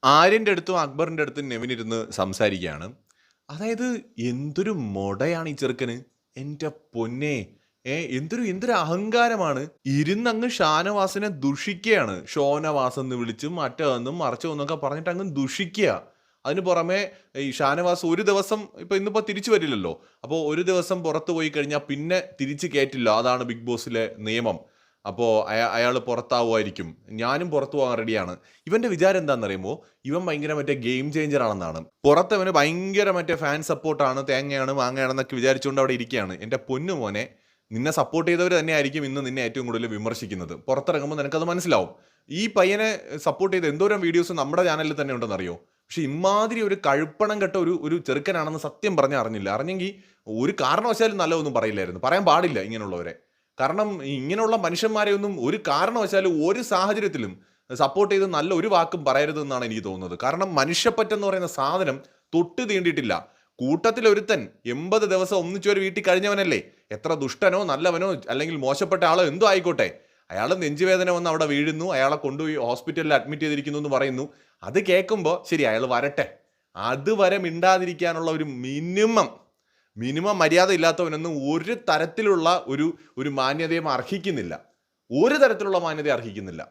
ആര്യൻ്റെ അടുത്തും അക്ബറിൻ്റെ അടുത്തും നെവിൻ ഇരുന്ന് സംസാരിക്കുകയാണ്. അതായത് എന്തൊരു മൊടയാണ് ഈ ചെറുക്കന്. എൻ്റെ പൊന്നേ! എന്തൊരു അഹങ്കാരമാണ്. ഇരുന്നങ്ങ് ഷാനവാസിനെ ദുഷിക്കുകയാണ്. ഷോനവാസ് എന്ന് വിളിച്ചും മറ്റൊന്നും മറിച്ചതെന്നൊക്കെ പറഞ്ഞിട്ട് അങ്ങ് ദുഷിക്കുക. അതിന് പുറമെ ഈ ഷാനവാസ് ഒരു ദിവസം ഇന്നിപ്പോൾ തിരിച്ചു വരില്ലല്ലോ. അപ്പോൾ ഒരു ദിവസം പുറത്തു പോയി കഴിഞ്ഞാൽ പിന്നെ തിരിച്ച് കയറ്റില്ല. അതാണ് ബിഗ് ബോസിലെ നിയമം. അപ്പോൾ അയാൾ പുറത്താവുമായിരിക്കും. ഞാനും പുറത്തു പോകാൻ റെഡിയാണ്. ഇവന്റെ വിചാരം എന്താണെന്നറിയുമോ, ഇവൻ ഭയങ്കര മറ്റേ ഗെയിം ചേഞ്ചർ ആണെന്നാണ്. പുറത്തവന് ഭയങ്കര മറ്റേ ഫാൻ സപ്പോർട്ടാണ്, തേങ്ങയാണ് മാങ്ങയാണെന്നൊക്കെ വിചാരിച്ചുകൊണ്ട് അവിടെ ഇരിക്കുകയാണ്. എൻ്റെ പൊന്നു മോനെ, നിന്നെ സപ്പോർട്ട് ചെയ്തവർ തന്നെയായിരിക്കും ഇന്ന് നിന്നെ ഏറ്റവും കൂടുതൽ വിമർശിക്കുന്നത്. പുറത്തിറങ്ങുമ്പോൾ നിനക്കത് മനസ്സിലാവും. ഈ പയ്യനെ സപ്പോർട്ട് ചെയ്ത എന്തോരം വീഡിയോസ് നമ്മുടെ ചാനലിൽ തന്നെ ഉണ്ടെന്നറിയോ. പക്ഷെ ഇമാതിരി ഒരു കഴുപ്പണം കെട്ട ഒരു ചെറുക്കനാണെന്ന് സത്യം പറഞ്ഞാൽ അറിഞ്ഞില്ല. അറിഞ്ഞെങ്കിൽ ഒരു കാരണവശാലും നല്ലതൊന്നും പറയില്ലായിരുന്നു. പറയാൻ പാടില്ല ഇങ്ങനെയുള്ളവരെ. കാരണം ഇങ്ങനെയുള്ള മനുഷ്യന്മാരെ ഒന്നും ഒരു കാരണവശാലും ഒരു സാഹചര്യത്തിലും സപ്പോർട്ട് ചെയ്ത് നല്ല ഒരു വാക്കും പറയരുതെന്നാണ് എനിക്ക് തോന്നുന്നത്. കാരണം മനുഷ്യപ്പറ്റെന്ന് പറയുന്ന സാധനം തൊട്ട് തീണ്ടിയിട്ടില്ല. കൂട്ടത്തിൽ ഒരുത്തൻ 80 ദിവസം ഒന്നിച്ചൊരു വീട്ടിൽ കഴിഞ്ഞവനല്ലേ. എത്ര ദുഷ്ടനോ നല്ലവനോ അല്ലെങ്കിൽ മോശപ്പെട്ട ആളോ എന്തോ ആയിക്കോട്ടെ, അയാൾ നെഞ്ചുവേദന വന്ന് അവിടെ വീഴുന്നു, അയാളെ കൊണ്ടുപോയി ഹോസ്പിറ്റലിൽ അഡ്മിറ്റ് ചെയ്തിരിക്കുന്നു എന്ന് പറയുന്നു. അത് കേൾക്കുമ്പോൾ ശരി, അയാൾ വരട്ടെ, അതുവരെ മിണ്ടാതിരിക്കാനുള്ള ഒരു മിനിമം മര്യാദ ഇല്ലാത്തവനൊന്നും ഒരു തരത്തിലുള്ള ഒരു മാന്യതയും അർഹിക്കുന്നില്ല. ഒരു തരത്തിലുള്ള മാന്യത അർഹിക്കുന്നില്ല.